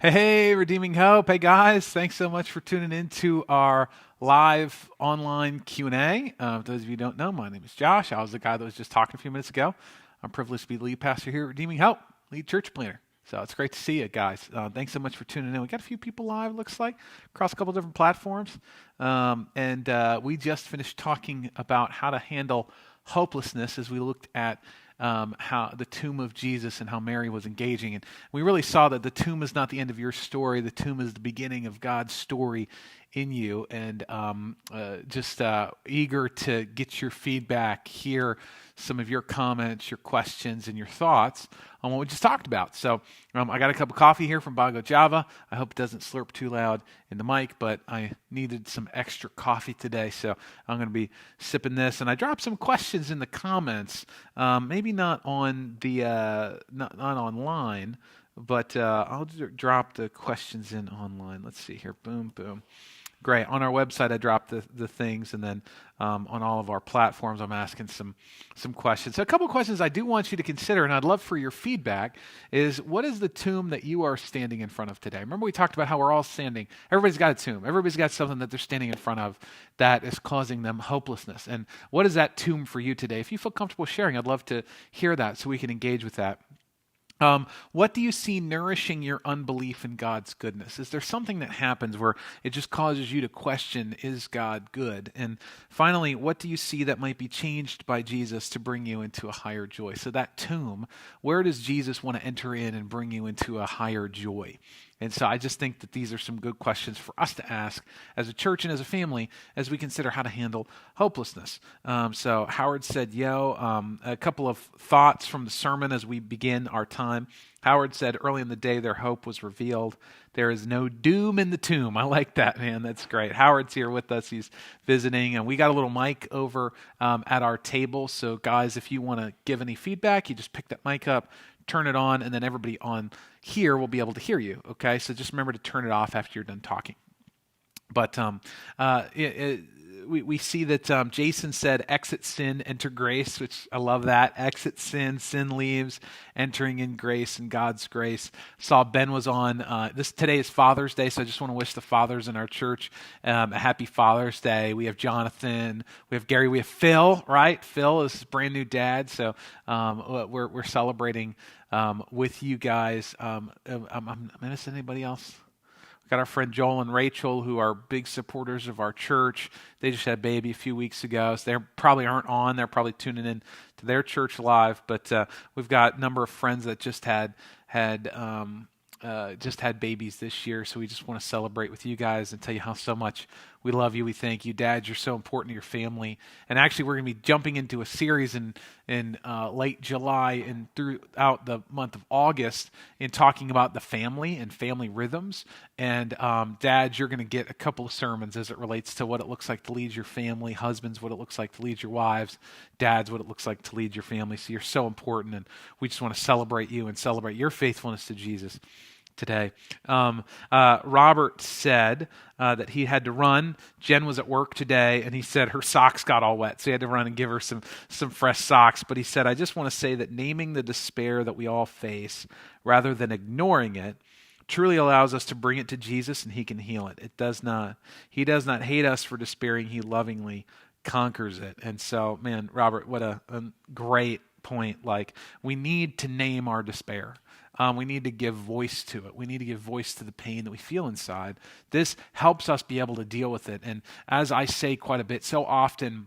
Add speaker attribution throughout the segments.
Speaker 1: Hey, Redeeming Hope. Hey, guys. Thanks so much for tuning in to our live online Q&A. For those of you who don't know, my name is Josh. I was the guy that was just talking a few minutes ago. I'm privileged to be the lead pastor here at Redeeming Hope, lead church planner. So it's great to see you guys. Thanks so much for tuning in. We got a few people live, looks like, across a couple different platforms. And we just finished talking about how to handle hopelessness as we looked at how the tomb of Jesus and how Mary was engaging. And we really saw that the tomb is not the end of your story. The tomb is the beginning of God's story in you. And just eager to get your feedback, hear some of your comments, your questions, and your thoughts on what we just talked about. So I got a cup of coffee here from Bago Java. I hope it doesn't slurp too loud in the mic, but I needed some extra coffee today, so I'm going to be sipping this. And I dropped some questions in the comments, maybe not on the not online, but I'll drop the questions in online. Let's see here. Boom, boom. Great. On our website, I dropped the things, and then on all of our platforms, I'm asking some questions. So a couple questions I do want you to consider, and I'd love for your feedback, is what is the tomb that you are standing in front of today? Remember we talked about how we're all standing. Everybody's got a tomb. Everybody's got something that they're standing in front of that is causing them hopelessness. And what is that tomb for you today? If you feel comfortable sharing, I'd love to hear that so we can engage with that. What do you see nourishing your unbelief in God's goodness? Is there something that happens where it just causes you to question, is God good? And finally, what do you see that might be changed by Jesus to bring you into a higher joy? So that tomb, where does Jesus want to enter in and bring you into a higher joy? And so I just think that these are some good questions for us to ask as a church and as a family as we consider how to handle hopelessness. So Howard said, a couple of thoughts from the sermon as we begin our time. Howard said, early in the day, their hope was revealed. There is no doom in the tomb. I like that, man. That's great. Howard's here with us. He's visiting. And we got a little mic over at our table. So guys, if you want to give any feedback, you just pick that mic up, turn it on, and then everybody on here will be able to hear you, okay? So just remember to turn it off after you're done talking. But we see that Jason said, exit sin, enter grace, which I love that. Exit sin, sin leaves, entering in grace and God's grace. Saw Ben was on, today is Father's Day, so I just want to wish the fathers in our church a happy Father's Day. We have Jonathan, we have Gary, we have Phil, right? Phil is brand new dad, so we're celebrating with you guys. I'm missing anybody else? We've got our friend Joel and Rachel, who are big supporters of our church. They just had a baby a few weeks ago, so they probably aren't on. They're probably tuning in to their church live. But we've got a number of friends that just had babies this year, so we just want to celebrate with you guys and tell you how so much we love you. We thank you, Dads. You're so important to your family. And actually, we're going to be jumping into a series in late July and throughout the month of August in talking about the family and family rhythms. And Dads, you're going to get a couple of sermons as it relates to what it looks like to lead your family. Husbands, what it looks like to lead your wives. Dads, what it looks like to lead your family. So you're so important, and we just want to celebrate you and celebrate your faithfulness to Jesus today. Robert said that he had to run. Jen was at work today, and he said her socks got all wet, so he had to run and give her some fresh socks. But he said, I just want to say that naming the despair that we all face rather than ignoring it truly allows us to bring it to Jesus, and he can heal it. He does not hate us for despairing. He lovingly conquers it. And so, man, Robert, what a great point. Like, we need to name our despair. We need to give voice to it. We need to give voice to the pain that we feel inside. This helps us be able to deal with it. And as I say quite a bit, so often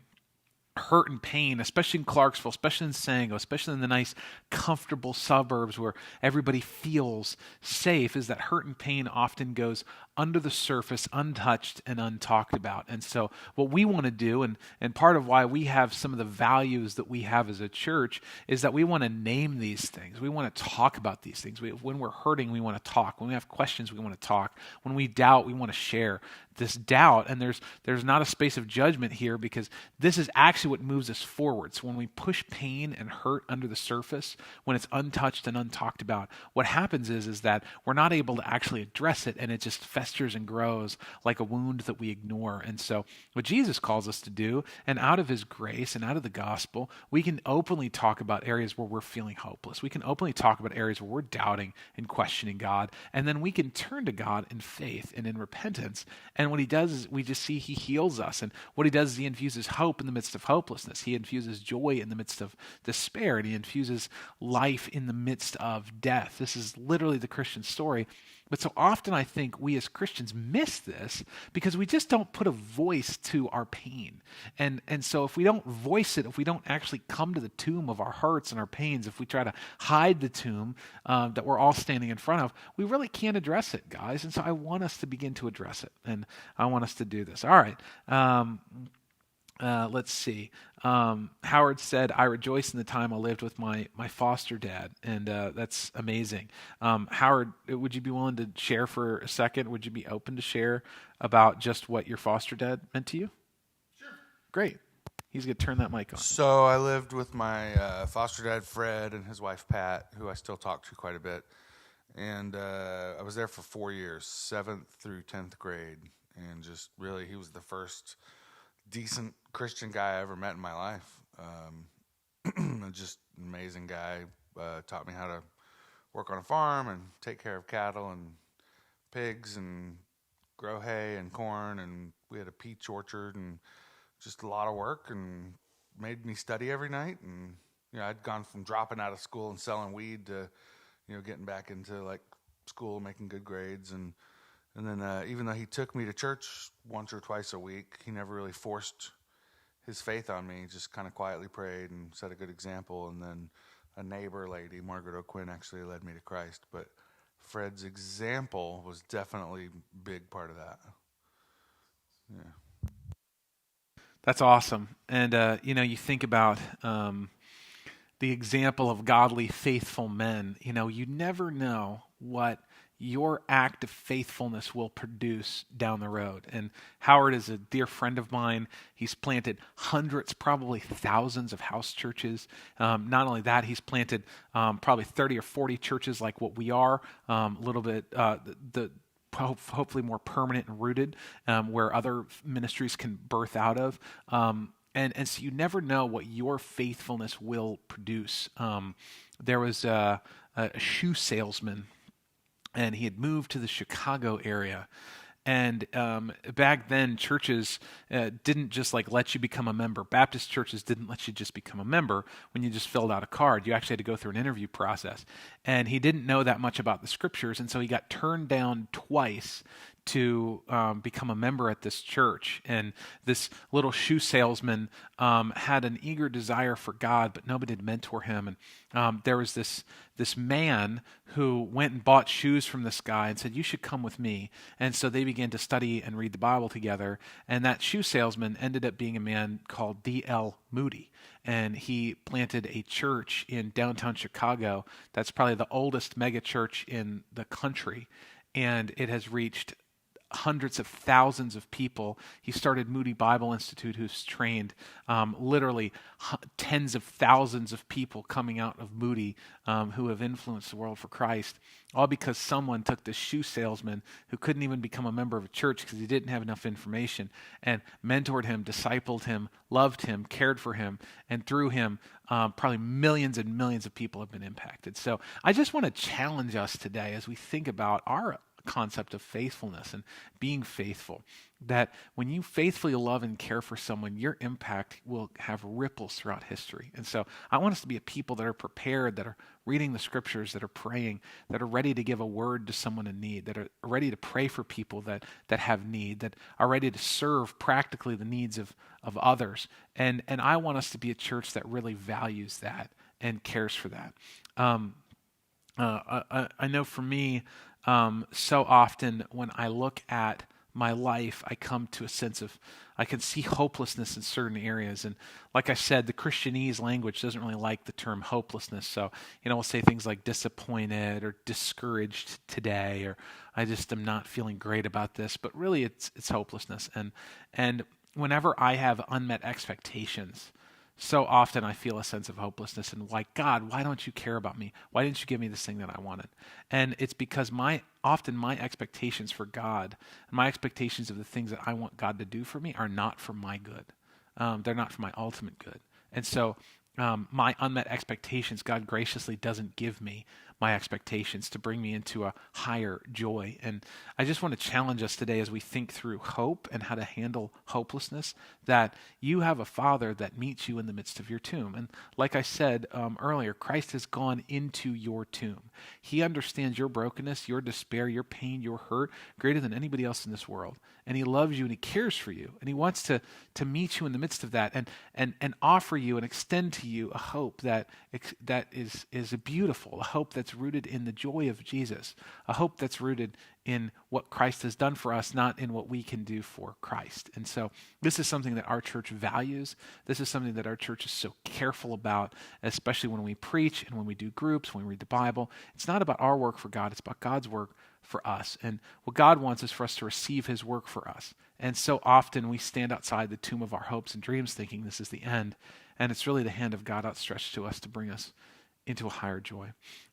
Speaker 1: hurt and pain, especially in Clarksville, especially in Sango, especially in the nice, comfortable suburbs where everybody feels safe, is that hurt and pain often goes under the surface, untouched and untalked about. And so what we want to do, and part of why we have some of the values that we have as a church, is that we want to name these things. We want to talk about these things. When we're hurting, we want to talk. When we have questions, we want to talk. When we doubt, we want to share this doubt. And there's not a space of judgment here, because this is actually what moves us forward. So when we push pain and hurt under the surface, when it's untouched and untalked about, what happens is that we're not able to actually address it, and it just festers festers and grows like a wound that we ignore. And so what Jesus calls us to do, and out of his grace and out of the gospel, we can openly talk about areas where we're feeling hopeless. We can openly talk about areas where we're doubting and questioning God. And then we can turn to God in faith and in repentance. And what he does is we just see he heals us. And what he does is he infuses hope in the midst of hopelessness. He infuses joy in the midst of despair. And he infuses life in the midst of death. This is literally the Christian story. But so often I think we as Christians miss this because we just don't put a voice to our pain. And so if we don't voice it, if we don't actually come to the tomb of our hurts and our pains, if we try to hide the tomb that we're all standing in front of, we really can't address it, guys. And so I want us to begin to address it. And I want us to do this. All right. Let's see. Howard said, I rejoice in the time I lived with my foster dad. And that's amazing. Howard, would you be willing to share for a second? Would you be open to share about just what your foster dad meant to you?
Speaker 2: Sure.
Speaker 1: Great. He's going to turn that mic on.
Speaker 2: So I lived with my foster dad, Fred, and his wife, Pat, who I still talk to quite a bit. And I was there for 4 years, 7th through 10th grade. And just really, he was the first decent Christian guy I ever met in my life. Just an amazing guy. Taught me how to work on a farm and take care of cattle and pigs and grow hay and corn. And we had a peach orchard and just a lot of work and made me study every night. And, I'd gone from dropping out of school and selling weed to, getting back into like school, making good grades. And then even though he took me to church once or twice a week, he never really forced his faith on me. He just kind of quietly prayed and set a good example. And then a neighbor lady, Margaret O'Quinn, actually led me to Christ. But Fred's example was definitely a big part of that. Yeah.
Speaker 1: That's awesome. And, you think about the example of godly, faithful men. You never know what your act of faithfulness will produce down the road. And Howard is a dear friend of mine. He's planted hundreds, probably thousands of house churches. Not only that, he's planted probably 30 or 40 churches like what we are, a little bit hopefully more permanent and rooted, where other ministries can birth out of. And so you never know what your faithfulness will produce. There was a shoe salesman, and he had moved to the Chicago area. And back then, churches didn't just let you become a member. Baptist churches didn't let you just become a member when you just filled out a card. You actually had to go through an interview process. And he didn't know that much about the scriptures, and so he got turned down twice to become a member at this church. And this little shoe salesman had an eager desire for God, but nobody had mentor him. And there was this man who went and bought shoes from this guy and said, you should come with me. And so they began to study and read the Bible together. And that shoe salesman ended up being a man called D.L. Moody. And he planted a church in downtown Chicago that's probably the oldest mega church in the country. And it has reached hundreds of thousands of people. He started Moody Bible Institute, who's trained literally tens of thousands of people coming out of Moody who have influenced the world for Christ, all because someone took this shoe salesman who couldn't even become a member of a church because he didn't have enough information, and mentored him, discipled him, loved him, cared for him, and through him, probably millions and millions of people have been impacted. So I just want to challenge us today as we think about our concept of faithfulness and being faithful, that when you faithfully love and care for someone, your impact will have ripples throughout history. And so I want us to be a people that are prepared, that are reading the scriptures, that are praying, that are ready to give a word to someone in need, that are ready to pray for people that have need, that are ready to serve practically the needs of others. And I want us to be a church that really values that and cares for that. I know for me, so often when I look at my life, I come to a sense of, I can see hopelessness in certain areas. And like I said, the Christianese language doesn't really like the term hopelessness. So, we'll say things like disappointed or discouraged today, or I just am not feeling great about this. But really it's hopelessness. And whenever I have unmet expectations, So often I feel a sense of hopelessness and like, God, why don't you care about me? Why didn't you give me this thing that I wanted? And it's because often my expectations for God, my expectations of the things that I want God to do for me are not for my good. They're not for my ultimate good. And so my unmet expectations, God graciously doesn't give me my expectations to bring me into a higher joy. And I just want to challenge us today as we think through hope and how to handle hopelessness, that you have a Father that meets you in the midst of your tomb. And like I said earlier, Christ has gone into your tomb. He understands your brokenness, your despair, your pain, your hurt greater than anybody else in this world. And he loves you and he cares for you. And he wants to meet you in the midst of that and offer you and extend to you a hope that is beautiful, a hope that's rooted in the joy of Jesus, a hope that's rooted in what Christ has done for us, not in what we can do for Christ. And so this is something that our church values. This is something that our church is so careful about, especially when we preach and when we do groups, when we read the Bible. It's not about our work for God, it's about God's work for us. And what God wants is for us to receive his work for us. And so often we stand outside the tomb of our hopes and dreams thinking this is the end. And it's really the hand of God outstretched to us to bring us into a higher joy.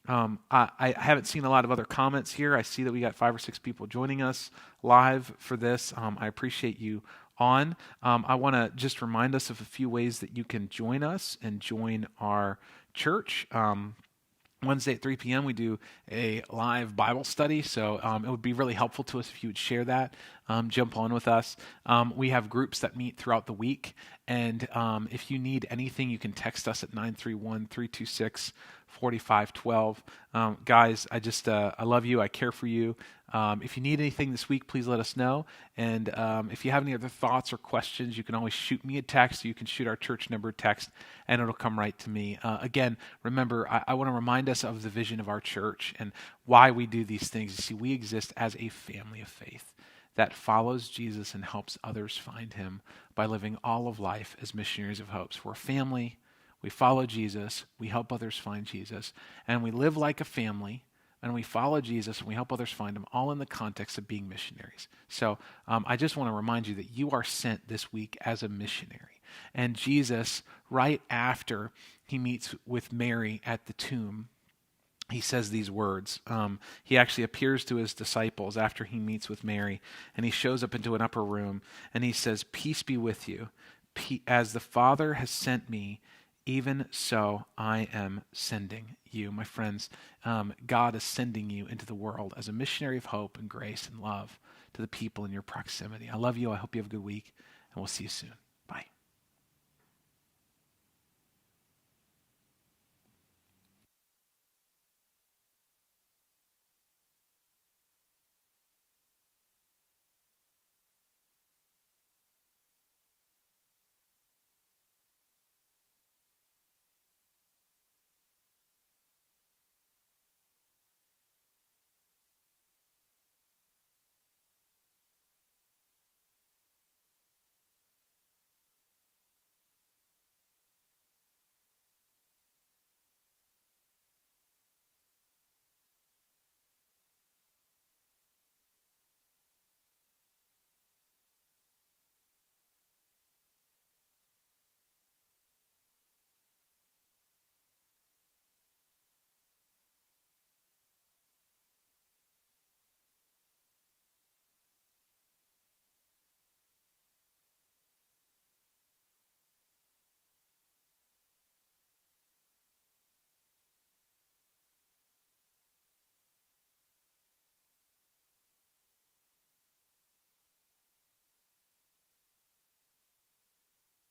Speaker 1: I haven't seen a lot of other comments here. I see that we got 5 or 6 people joining us live for this. I appreciate you on. I want to just remind us of a few ways that you can join us and join our church. Wednesday at 3 p.m. we do a live Bible study, so it would be really helpful to us if you would share that, jump on with us. We have groups that meet throughout the week, and if you need anything, you can text us at 931-326-4512. Guys, I love you, I care for you. If you need anything this week, please let us know. And if you have any other thoughts or questions, you can always shoot me a text. You can shoot our church number text, and it'll come right to me. Again, remember, I want to remind us of the vision of our church and why we do these things. You see, we exist as a family of faith that follows Jesus and helps others find him by living all of life as missionaries of hope. So we're a family. We follow Jesus. We help others find Jesus. And we live like a family. And we follow Jesus and we help others find him, all in the context of being missionaries. So I just want to remind you that you are sent this week as a missionary. And Jesus, right after he meets with Mary at the tomb, he says these words. He actually appears to his disciples after he meets with Mary, and he shows up into an upper room, and he says, "Peace be with you. As the Father has sent me, even so I am sending you." My friends, God is sending you into the world as a missionary of hope and grace and love to the people in your proximity. I love you. I hope you have a good week, and we'll see you soon.